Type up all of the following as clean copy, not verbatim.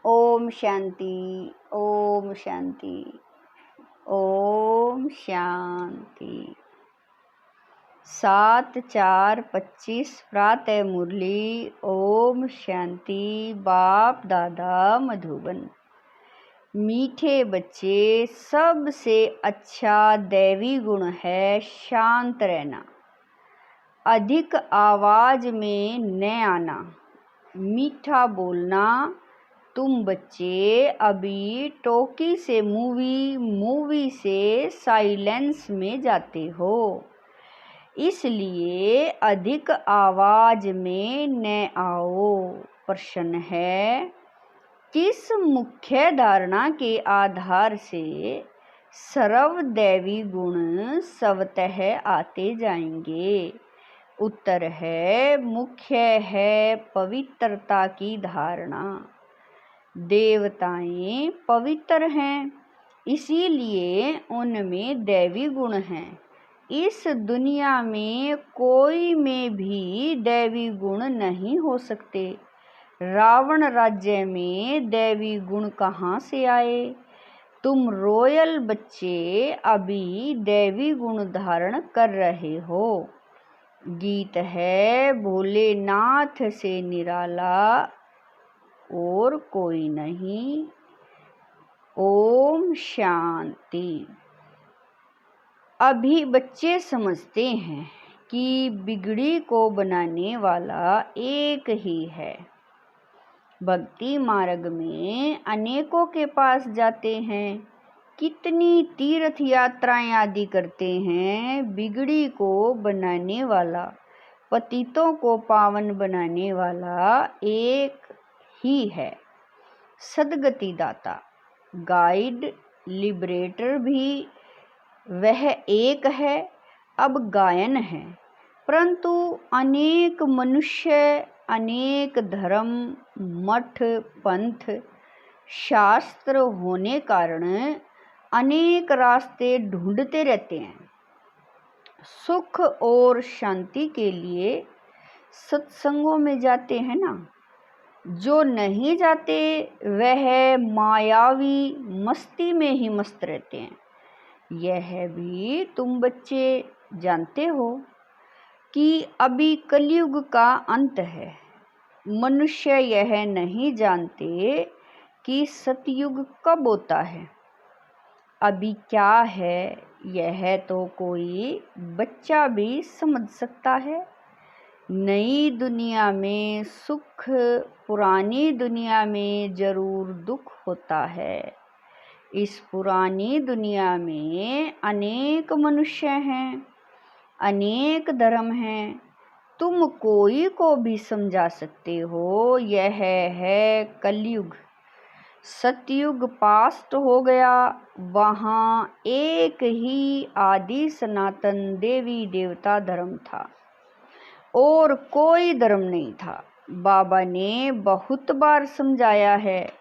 ओम शांति, ओम शांति, ओम शांति। 7/4/25 प्रातः मुरली। ओम शांति। बाप दादा मधुबन। मीठे बच्चे, सबसे अच्छा दैवी गुण है शांत रहना, अधिक आवाज में न आना, मीठा बोलना। तुम बच्चे अभी टॉकी से मूवी से साइलेंस में जाते हो, इसलिए अधिक आवाज में न आओ। प्रश्न है, किस मुख्य धारणा के आधार से सर्वदैवी गुण स्वतः आते जाएंगे? उत्तर है, मुख्य है पवित्रता की धारणा। देवताएं पवित्र हैं, इसीलिए उनमें दैवी गुण हैं। इस दुनिया में कोई में भी दैवी गुण नहीं हो सकते। रावण राज्य में दैवी गुण कहाँ से आए? तुम रॉयल बच्चे अभी दैवी गुण धारण कर रहे हो। गीत है, भोलेनाथ से निराला और कोई नहीं। ओम शांति। अभी बच्चे समझते हैं कि बिगड़ी को बनाने वाला एक ही है। भक्ति मार्ग में अनेकों के पास जाते हैं, कितनी तीर्थ यात्राएं आदि करते हैं। बिगड़ी को बनाने वाला, पतितों को पावन बनाने वाला एक ही है। सदगति दाता, गाइड, लिबरेटर भी वह एक है। अब गायन है, परंतु अनेक मनुष्य, अनेक धर्म, मठ, पंथ, शास्त्र होने कारण अनेक रास्ते ढूंढते रहते हैं। सुख और शांति के लिए सत्संगों में जाते हैं ना। जो नहीं जाते वह मायावी मस्ती में ही मस्त रहते हैं। यह भी तुम बच्चे जानते हो कि अभी कलयुग का अंत है। मनुष्य यह नहीं जानते कि सतयुग कब होता है। अभी क्या है यह तो कोई बच्चा भी समझ सकता है। नई दुनिया में सुख, पुरानी दुनिया में जरूर दुख होता है। इस पुरानी दुनिया में अनेक मनुष्य हैं, अनेक धर्म हैं। तुम कोई को भी समझा सकते हो। यह है कलयुग। सतयुग पास्ट हो गया, वहाँ एक ही आदि सनातन देवी देवता धर्म था और कोई धर्म नहीं था। बाबा ने बहुत बार समझाया है,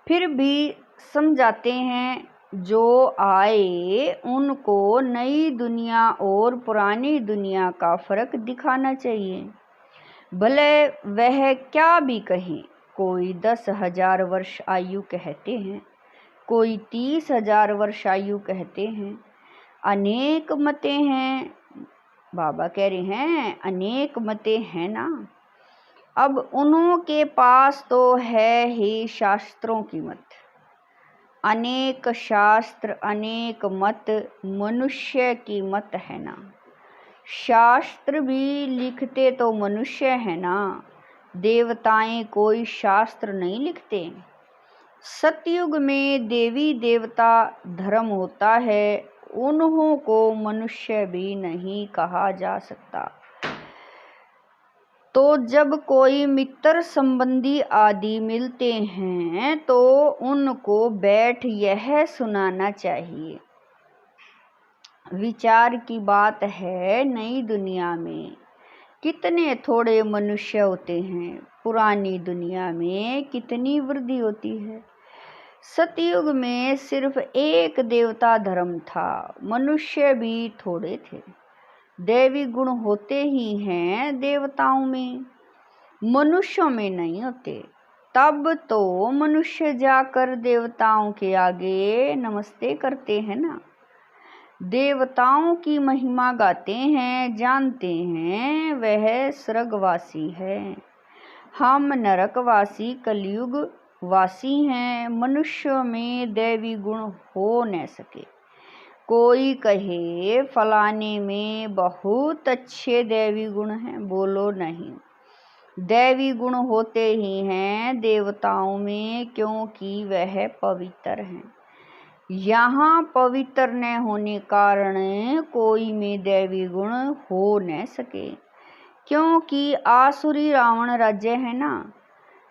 फिर भी समझाते हैं। जो आए उनको नई दुनिया और पुरानी दुनिया का फर्क दिखाना चाहिए। भले वह क्या भी कहें, कोई 10,000 वर्ष आयु कहते हैं, कोई 30,000 वर्ष आयु कहते हैं। अनेक मतें हैं, बाबा कह रहे हैं अनेक मतें हैं ना। अब उन्हों के पास तो है ही शास्त्रों की मत। अनेक शास्त्र, अनेक मत मनुष्य की मत है ना। शास्त्र भी लिखते तो मनुष्य है ना, देवताएं कोई शास्त्र नहीं लिखते। सतयुग में देवी देवता धर्म होता है, उन्हों को मनुष्य भी नहीं कहा जा सकता। तो जब कोई मित्र संबंधी आदि मिलते हैं तो उनको बैठ यह सुनाना चाहिए। विचार की बात है, नई दुनिया में कितने थोड़े मनुष्य होते हैं, पुरानी दुनिया में कितनी वृद्धि होती है। सतयुग में सिर्फ एक देवता धर्म था, मनुष्य भी थोड़े थे। दैवी गुण होते ही हैं देवताओं में, मनुष्यों में नहीं होते। तब तो मनुष्य जाकर देवताओं के आगे नमस्ते करते हैं ना। देवताओं की महिमा गाते हैं, जानते हैं वह स्वर्गवासी है। हम नरकवासी कलयुग वासी हैं। मनुष्यों में दैवी गुण हो न सके। कोई कहे फलाने में बहुत अच्छे दैवी गुण हैं, बोलो नहीं। दैवी गुण होते ही हैं देवताओं में, क्योंकि वह पवित्र हैं। यहाँ पवित्र न होने कारण कोई में दैवी गुण हो न सके, क्योंकि आसुरी रावण राज्य है ना।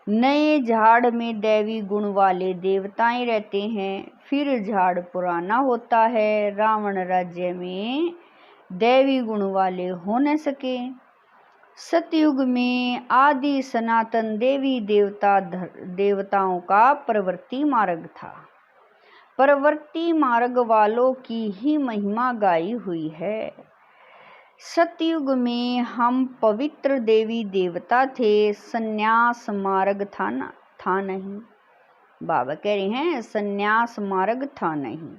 नए झाड़ में दैवी गुण वाले देवताएं रहते हैं, फिर झाड़ पुराना होता है। रावण राज्य में दैवी गुण वाले हो न सके। सतयुग में आदि सनातन देवी देवताओं का प्रवृत्ति मार्ग था। प्रवृत्ति मार्ग वालों की ही महिमा गाई हुई है। सतयुग में हम पवित्र देवी देवता थे, संन्यास मार्ग था नहीं। बाबा कह रहे हैं संन्यास मार्ग था नहीं।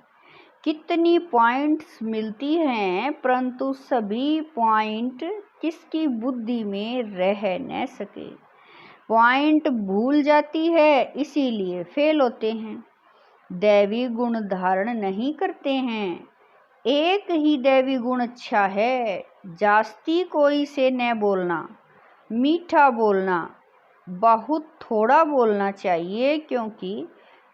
कितनी पॉइंट्स मिलती हैं, परंतु सभी पॉइंट किसकी बुद्धि में रह न सके। पॉइंट भूल जाती है, इसीलिए फेल होते हैं। दैवी गुण धारण नहीं करते हैं। एक ही दैवी गुण अच्छा है, जास्ती कोई से न बोलना, मीठा बोलना, बहुत थोड़ा बोलना चाहिए, क्योंकि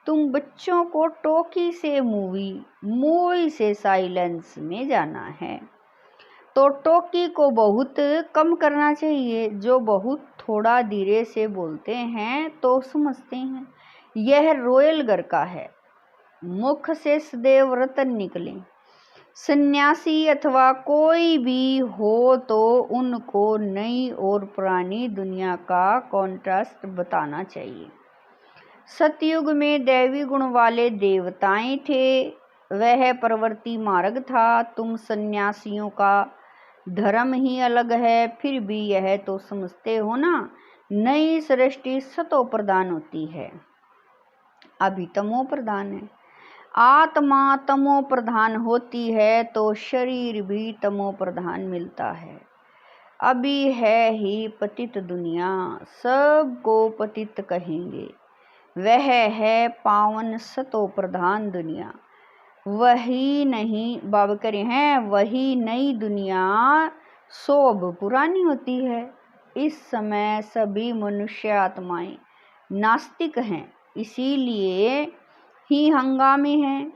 तुम बच्चों को टोकी से मूवी से साइलेंस में जाना है, तो टोकी को बहुत कम करना चाहिए। जो बहुत थोड़ा धीरे से बोलते हैं तो समझते हैं यह रोयल घर का है, मुख से सदैव रतन निकले। सन्यासी अथवा कोई भी हो तो उनको नई और पुरानी दुनिया का कॉन्ट्रास्ट बताना चाहिए। सतयुग में दैवी गुण वाले देवताएं थे, वह प्रवृत्ति मार्ग था। तुम सन्यासियों का धर्म ही अलग है, फिर भी यह तो समझते हो ना, नई सृष्टि सतो प्रदान होती है, अभी तमो प्रधान है। आत्मा तमो प्रधान होती है तो शरीर भी तमो प्रधान मिलता है। अभी है ही पतित दुनिया, सबको पतित कहेंगे। वह है पावन सतो प्रधान दुनिया, वही नहीं बाबा करे हैं, वही नई दुनिया शोभ पुरानी होती है। इस समय सभी मनुष्य आत्माएं नास्तिक हैं, इसीलिए ही हंगामे हैं।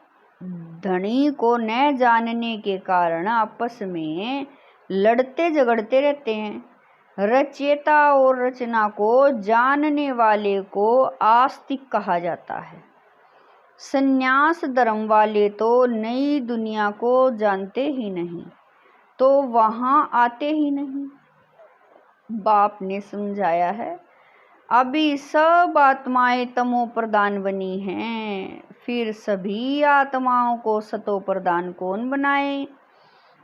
धनी को न जानने के कारण आपस में लड़ते झगड़ते रहते हैं। रचयिता और रचना को जानने वाले को आस्तिक कहा जाता है। संन्यास धर्म वाले तो नई दुनिया को जानते ही नहीं, तो वहां आते ही नहीं। बाप ने समझाया है, अभी सब आत्माएं तमो प्रधान बनी हैं, फिर सभी आत्माओं को सतो प्रधान कौन बनाए?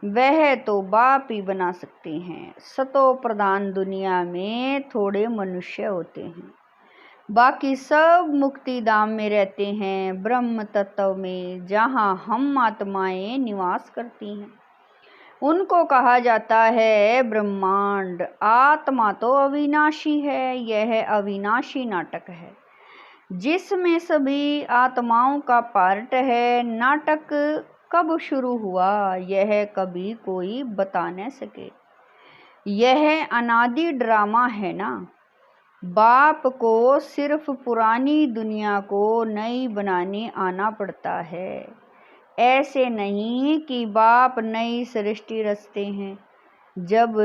वह तो बाप ही बना सकते हैं। सतो प्रधान दुनिया में थोड़े मनुष्य होते हैं, बाकी सब मुक्ति धाम में रहते हैं, ब्रह्म तत्व में, जहाँ हम आत्माएं निवास करती हैं। उनको कहा जाता है ब्रह्मांड। आत्मा तो अविनाशी है, यह अविनाशी नाटक है जिसमें सभी आत्माओं का पार्ट है। नाटक कब शुरू हुआ यह कभी कोई बता न सके। यह अनादि ड्रामा है ना। बाप को सिर्फ पुरानी दुनिया को नई बनाने आना पड़ता है। ऐसे नहीं कि बाप नई सृष्टि रचते हैं, जब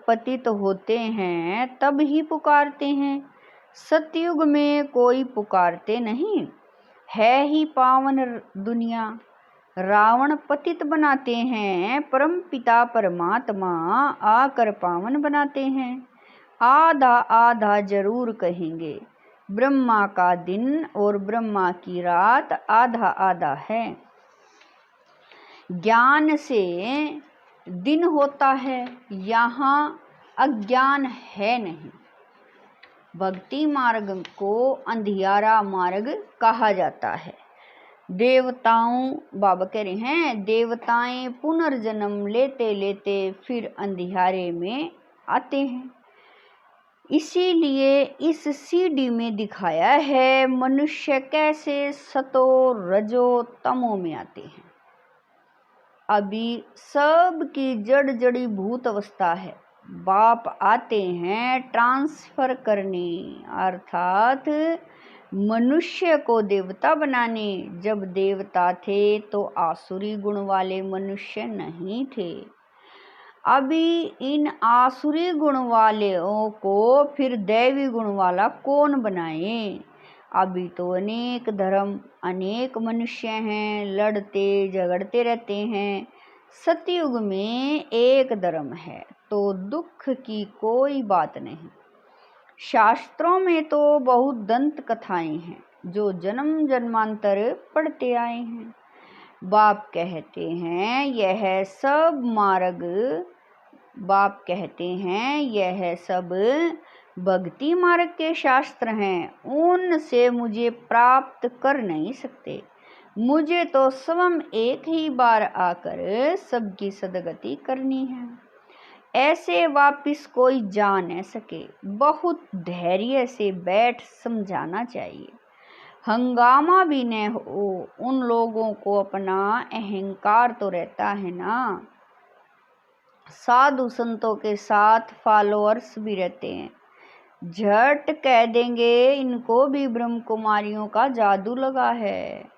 पतित होते हैं तब ही पुकारते हैं। सतयुग में कोई पुकारते नहीं, है ही पावन दुनिया। रावण पतित बनाते हैं, परम पिता परमात्मा आकर पावन बनाते हैं। आधा आधा जरूर कहेंगे, ब्रह्मा का दिन और ब्रह्मा की रात आधा आधा है। ज्ञान से दिन होता है, यहाँ अज्ञान है नहीं। भक्ति मार्ग को अंधियारा मार्ग कहा जाता है। देवताओं, बाबा कह रहे हैं, देवताएं पुनर्जन्म लेते लेते फिर अंधियारे में आते हैं। इसीलिए इस सीडी में दिखाया है मनुष्य कैसे सतो रजो तमो में आते हैं। अभी सब की जड़ जड़ी भूत अवस्था है। बाप आते हैं ट्रांसफर करने, अर्थात मनुष्य को देवता बनाने। जब देवता थे तो आसुरी गुण वाले मनुष्य नहीं थे। अभी इन आसुरी गुण वालों को फिर दैवी गुण वाला कौन बनाए? अभी तो अनेक धर्म, अनेक मनुष्य हैं, लड़ते झगड़ते रहते हैं। सतयुग में एक धर्म है तो दुख की कोई बात नहीं। शास्त्रों में तो बहुत दंत कथाएं हैं जो जन्म जन्मांतर पढ़ते आए हैं। बाप कहते हैं यह सब मार्ग, बाप कहते हैं यह सब भक्ति मार्ग के शास्त्र हैं, उनसे मुझे प्राप्त कर नहीं सकते। मुझे तो स्वयं एक ही बार आकर सबकी सदगति करनी है। ऐसे वापिस कोई जा न सके। बहुत धैर्य से बैठ समझाना चाहिए। हंगामा भी न हो। उन लोगों को अपना अहंकार तो रहता है ना। साधु संतों के साथ फॉलोअर्स भी रहते हैं। झट कह देंगे इनको भी ब्रह्म कुमारियों का जादू लगा है।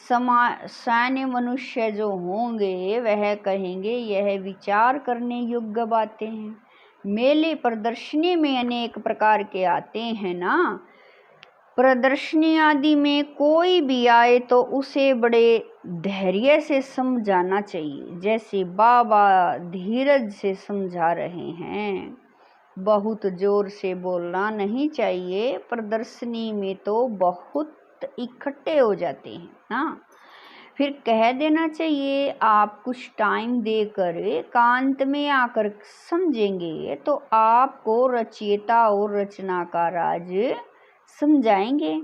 सामान्य मनुष्य जो होंगे वह कहेंगे यह विचार करने योग्य बातें हैं। मेले प्रदर्शनी में अनेक प्रकार के आते हैं ना। प्रदर्शनी आदि में कोई भी आए तो उसे बड़े धैर्य से समझाना चाहिए, जैसे बाबा धीरज से समझा रहे हैं। बहुत जोर से बोलना नहीं चाहिए। प्रदर्शनी में तो बहुत इकट्ठे हो जाते हैं ना। फिर कह देना चाहिए आप कुछ टाइम देकर एकांत में आकर समझेंगे तो आपको रचयिता और रचना का राज समझाएंगे।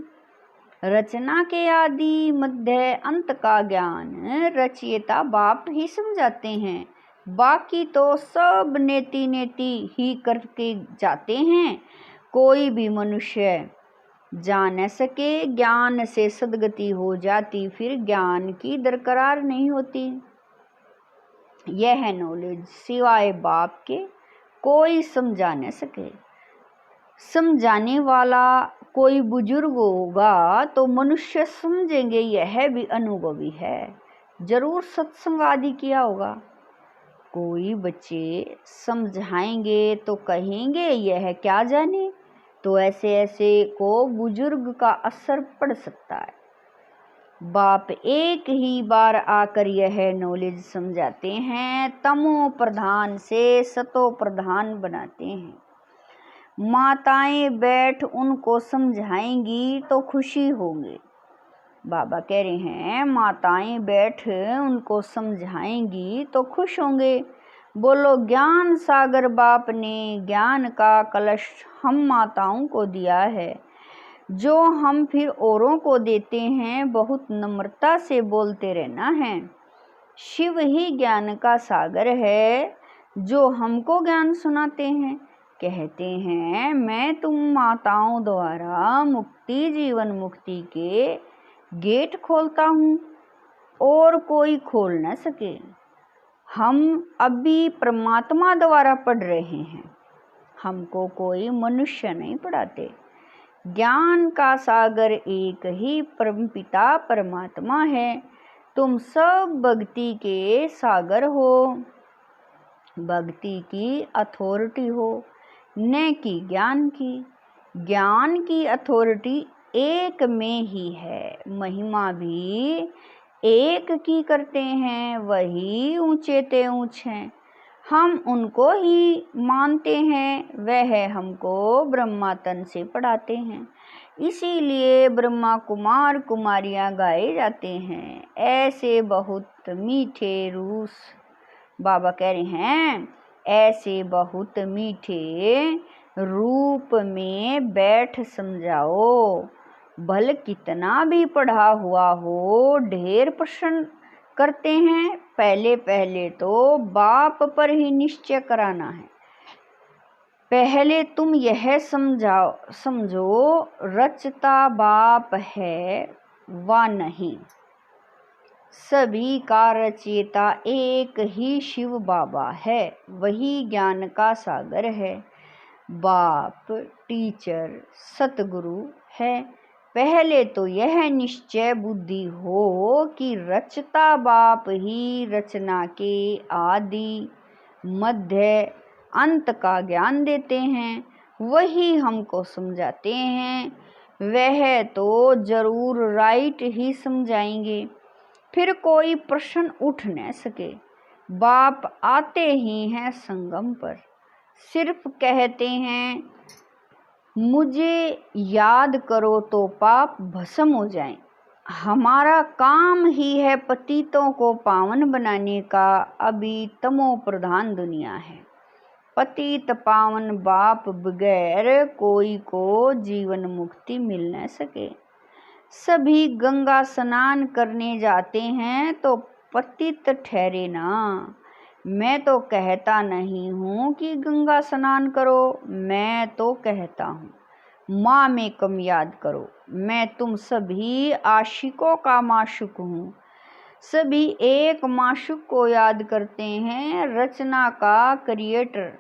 रचना के आदि मध्य अंत का ज्ञान रचयिता बाप ही समझाते हैं। बाकी तो सब नेति नेति ही करके जाते हैं। कोई भी मनुष्य जा न सके। ज्ञान से सदगति हो जाती, फिर ज्ञान की दरकरार नहीं होती। यह नॉलेज सिवाय बाप के कोई समझा न सके। समझाने वाला कोई बुजुर्ग होगा तो मनुष्य समझेंगे यह भी अनुभवी है, जरूर सत्संग आदि किया होगा। कोई बच्चे समझाएंगे तो कहेंगे यह क्या जाने, तो ऐसे ऐसे को बुजुर्ग का असर पड़ सकता है। बाप एक ही बार आकर यह नॉलेज समझाते हैं, तमो प्रधान से सतो प्रधान बनाते हैं। माताएं बैठ उनको समझाएंगी तो खुशी होंगे। बाबा कह रहे हैं माताएं बैठ उनको समझाएंगी तो खुश होंगे। बोलो ज्ञान सागर बाप ने ज्ञान का कलश हम माताओं को दिया है, जो हम फिर औरों को देते हैं। बहुत नम्रता से बोलते रहना है। शिव ही ज्ञान का सागर है जो हमको ज्ञान सुनाते हैं। कहते हैं मैं तुम माताओं द्वारा मुक्ति जीवन मुक्ति के गेट खोलता हूँ और कोई खोल न सके। हम अभी परमात्मा द्वारा पढ़ रहे हैं, हमको कोई मनुष्य नहीं पढ़ाते। ज्ञान का सागर एक ही परमपिता परमात्मा है। तुम सब भक्ति के सागर हो, भक्ति की अथॉरिटी हो, न कि ज्ञान की। ज्ञान की अथॉरिटी एक में ही है। महिमा भी एक की करते हैं, वही ऊंचे ते ऊंच हैं। हम उनको ही मानते हैं, वह हमको ब्रह्मा तन से पढ़ाते हैं। इसीलिए ब्रह्मा कुमार कुमारियां गाए जाते हैं। ऐसे बहुत मीठे रूस, बाबा कह रहे हैं ऐसे बहुत मीठे रूप में बैठ समझाओ। भल कितना भी पढ़ा हुआ हो, ढेर प्रश्न करते हैं। पहले पहले तो बाप पर ही निश्चय कराना है। पहले तुम यह समझो रचता बाप है वा नहीं। सभी का रचयिता एक ही शिव बाबा है, वही ज्ञान का सागर है। बाप टीचर सतगुरु है। पहले तो यह निश्चय बुद्धि हो कि रचता बाप ही रचना के आदि मध्य अंत का ज्ञान देते हैं, वही हमको समझाते हैं। वह तो जरूर राइट ही समझाएंगे, फिर कोई प्रश्न उठ न सके। बाप आते ही हैं संगम पर, सिर्फ कहते हैं मुझे याद करो तो पाप भस्म हो जाएं। हमारा काम ही है पतितों को पावन बनाने का। अभी तमो प्रधान दुनिया है, पतित पावन बाप बगैर कोई को जीवन मुक्ति मिल न सके। सभी गंगा स्नान करने जाते हैं तो पतित ठहरे ना। मैं तो कहता नहीं हूँ कि गंगा स्नान करो, मैं तो कहता हूँ माँ में कम याद करो। मैं तुम सभी आशिकों का माशुक हूँ। सभी एक माशुक को याद करते हैं। रचना का क्रिएटर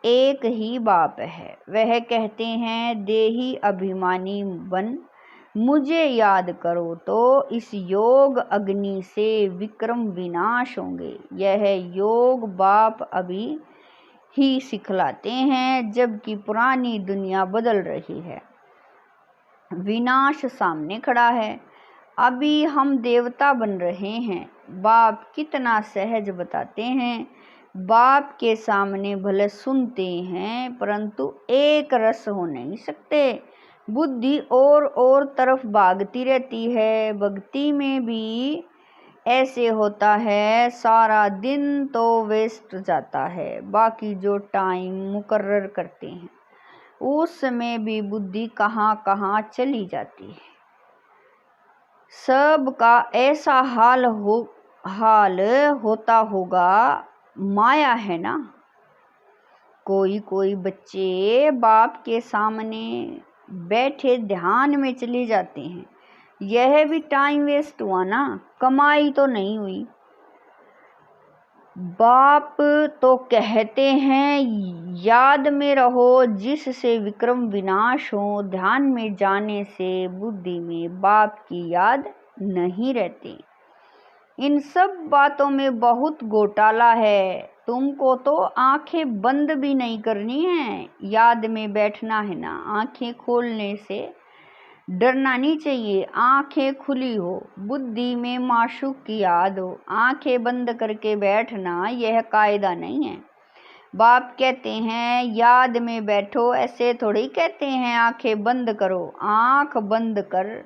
एक ही बाप है। वह कहते हैं देही अभिमानी बन, मुझे याद करो तो इस योग अग्नि से विक्रम विनाश होंगे। यह योग बाप अभी ही सिखलाते हैं, जबकि पुरानी दुनिया बदल रही है। विनाश सामने खड़ा है। अभी हम देवता बन रहे हैं। बाप कितना सहज बताते हैं। बाप के सामने भले सुनते हैं, परंतु एक रस हो नहीं सकते। बुद्धि और तरफ भागती रहती है। भक्ति में भी ऐसे होता है, सारा दिन तो वेस्ट जाता है, बाकी जो टाइम मुकर्रर करते हैं उस समय भी बुद्धि कहाँ कहाँ चली जाती है। सबका ऐसा हाल होता होगा, माया है ना। कोई कोई बच्चे बाप के सामने बैठे ध्यान में चले जाते हैं। यह भी टाइम वेस्ट हुआ ना, कमाई तो नहीं हुई। बाप तो कहते हैं याद में रहो जिससे विक्रम विनाश हो। ध्यान में जाने से बुद्धि में बाप की याद नहीं रहती। इन सब बातों में बहुत घोटाला है। तुमको तो आंखें बंद भी नहीं करनी है, याद में बैठना है ना। आंखें खोलने से डरना नहीं चाहिए। आंखें खुली हो, बुद्धि में माशूक की याद हो, आंखें बंद करके बैठना यह कायदा नहीं है। बाप कहते हैं याद में बैठो, ऐसे थोड़ी कहते हैं आंखें बंद करो। आंख बंद कर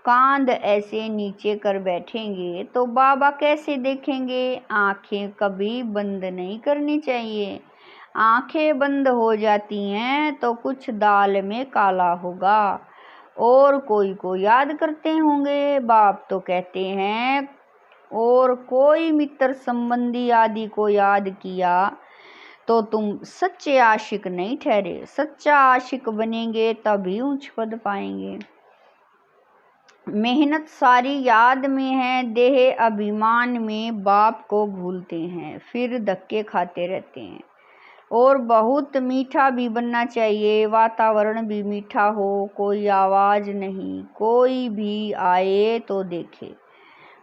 कांध ऐसे नीचे कर बैठेंगे तो बाबा कैसे देखेंगे। आंखें कभी बंद नहीं करनी चाहिए। आंखें बंद हो जाती हैं तो कुछ दाल में काला होगा और कोई को याद करते होंगे। बाप तो कहते हैं और कोई मित्र संबंधी आदि को याद किया तो तुम सच्चे आशिक नहीं ठहरे। सच्चा आशिक बनेंगे तभी ऊंच पद पाएंगे। मेहनत सारी याद में है, देह अभिमान में बाप को भूलते हैं, फिर धक्के खाते रहते हैं। और बहुत मीठा भी बनना चाहिए, वातावरण भी मीठा हो, कोई आवाज नहीं, कोई भी आए तो देखे।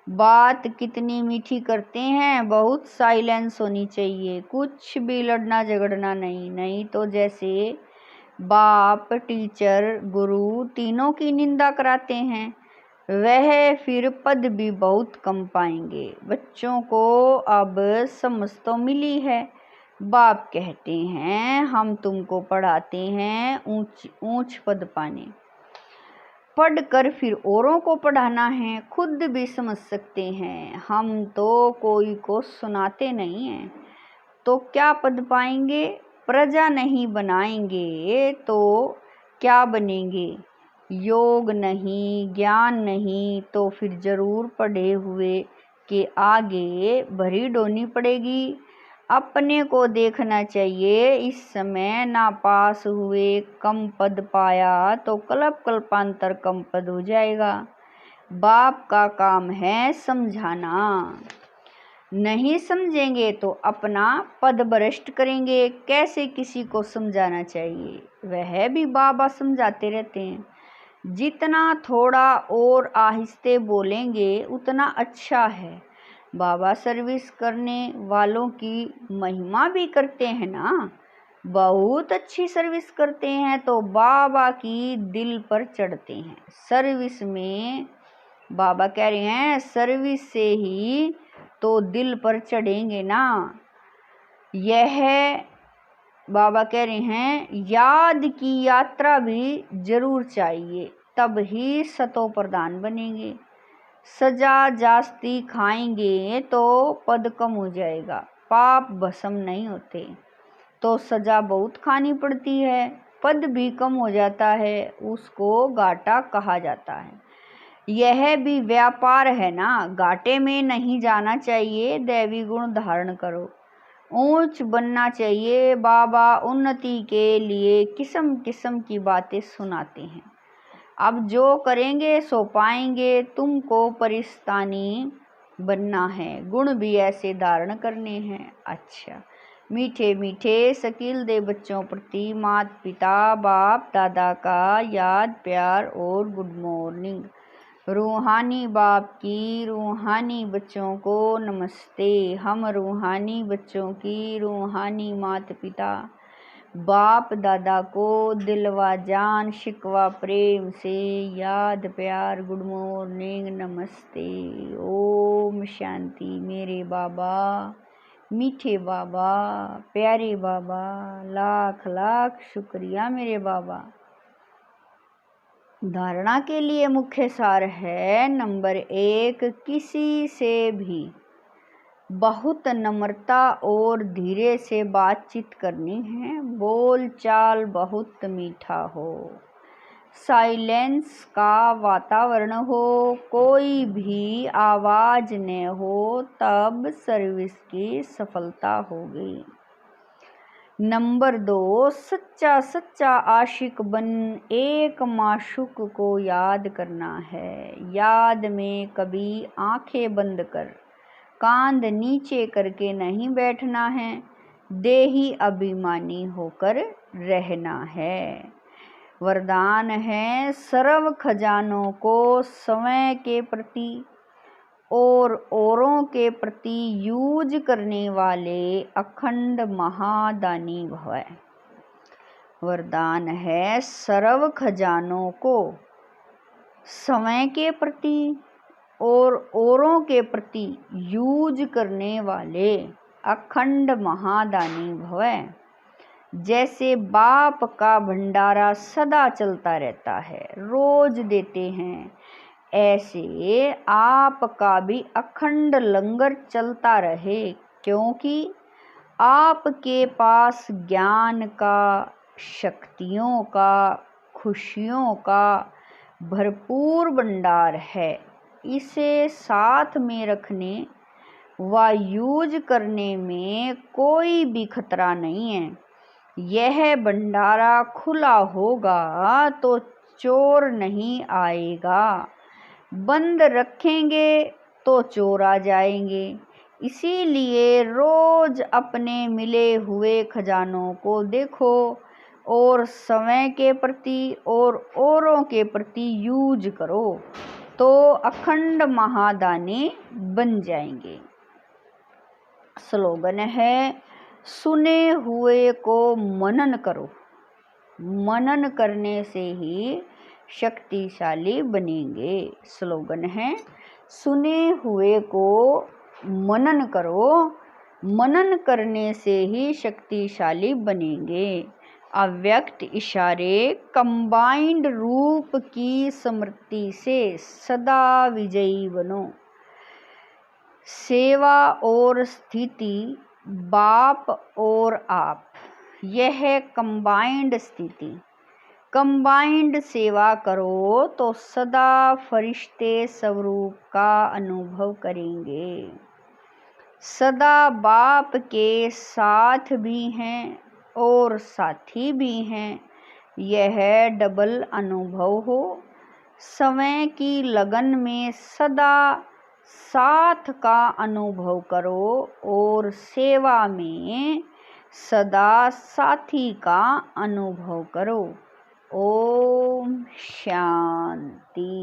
बात कितनी मीठी करते हैं, बहुत साइलेंस होनी चाहिए, कुछ भी लड़ना झगड़ना नहीं। नहीं तो जैसे बाप टीचर गुरु तीनों की निंदा कराते हैं, वह फिर पद भी बहुत कम पाएंगे। बच्चों को अब समझ तो मिली है। बाप कहते हैं हम तुमको पढ़ाते हैं ऊंच पद पाने, पढ़कर फिर औरों को पढ़ाना है। खुद भी समझ सकते हैं। हम तो कोई को सुनाते नहीं हैं, तो क्या पद पाएंगे। प्रजा नहीं बनाएंगे तो क्या बनेंगे? योग नहीं, ज्ञान नहीं तो फिर जरूर पढ़े हुए के आगे भरी डोनी पड़ेगी। अपने को देखना चाहिए, इस समय ना पास हुए कम पद पाया तो कल्प कल्पांतर कम पद हो जाएगा। बाप का काम है समझाना, नहीं समझेंगे तो अपना पद भ्रष्ट करेंगे। कैसे किसी को समझाना चाहिए वह भी बाबा समझाते रहते हैं। जितना थोड़ा और आहिस्ते बोलेंगे उतना अच्छा है। बाबा सर्विस करने वालों की महिमा भी करते हैं ना, बहुत अच्छी सर्विस करते हैं तो बाबा की दिल पर चढ़ते हैं। सर्विस में बाबा कह रहे हैं सर्विस से ही तो दिल पर चढ़ेंगे ना। यह बाबा कह रहे हैं याद की यात्रा भी जरूर चाहिए, तब ही सतो प्रधान बनेंगे। सजा जास्ती खाएंगे तो पद कम हो जाएगा। पाप भस्म नहीं होते तो सजा बहुत खानी पड़ती है, पद भी कम हो जाता है, उसको घाटा कहा जाता है। यह भी व्यापार है ना, घाटे में नहीं जाना चाहिए। दैवी गुण धारण करो, ऊंच बनना चाहिए। बाबा उन्नति के लिए किस्म किस्म की बातें सुनाते हैं। अब जो करेंगे सो पाएंगे। तुमको परिस्तानी बनना है, गुण भी ऐसे धारण करने हैं। अच्छा, मीठे मीठे शकील दे बच्चों प्रति माता पिता बाप दादा का याद प्यार और गुड मॉर्निंग। रूहानी बाप की रूहानी बच्चों को नमस्ते। हम रूहानी बच्चों की रूहानी माता पिता बाप दादा को दिलवा जान शिकवा प्रेम से याद प्यार गुड मॉर्निंग नमस्ते। ओम शांति। मेरे बाबा मीठे बाबा प्यारे बाबा, लाख लाख शुक्रिया मेरे बाबा। धारणा के लिए मुख्य सार है नंबर 1, किसी से भी बहुत नम्रता और धीरे से बातचीत करनी है। बोल चाल बहुत मीठा हो, साइलेंस का वातावरण हो, कोई भी आवाज न हो, तब सर्विस की सफलता होगी। नंबर 2, सच्चा सच्चा आशिक बन एक माशूक को याद करना है। याद में कभी आंखें बंद कर कांध नीचे करके नहीं बैठना है, देही अभिमानी होकर रहना है। वरदान है सर्व खजानों को समय के प्रति और औरों के प्रति यूज करने वाले अखंड महादानी भव। वरदान है सर्व खजानों को समय के प्रति और औरों के प्रति यूज करने वाले अखंड महादानी भव। जैसे बाप का भंडारा सदा चलता रहता है, रोज देते हैं, ऐसे आपका भी अखंड लंगर चलता रहे, क्योंकि आपके पास ज्ञान का, शक्तियों का, खुशियों का भरपूर भंडार है। इसे साथ में रखने व यूज करने में कोई भी खतरा नहीं है। यह भंडारा खुला होगा तो चोर नहीं आएगा, बंद रखेंगे तो चोर आ जाएंगे। इसीलिए रोज अपने मिले हुए खजानों को देखो और समय के प्रति और औरों के प्रति यूज करो तो अखंड महादानी बन जाएंगे। स्लोगन है सुने हुए को मनन करो, मनन करने से ही शक्तिशाली बनेंगे। स्लोगन है सुने हुए को मनन करो, मनन करने से ही शक्तिशाली बनेंगे। अव्यक्त इशारे कंबाइंड रूप की स्मृति से सदा विजयी बनो। सेवा और स्थिति बाप और आप, यह है कंबाइंड स्थिति। कंबाइंड सेवा करो तो सदा फरिश्ते स्वरूप का अनुभव करेंगे। सदा बाप के साथ भी हैं और साथी भी हैं। यह डबल अनुभव हो। समय की लगन में सदा साथ का अनुभव करो और सेवा में सदा साथी का अनुभव करो। ओम शांति।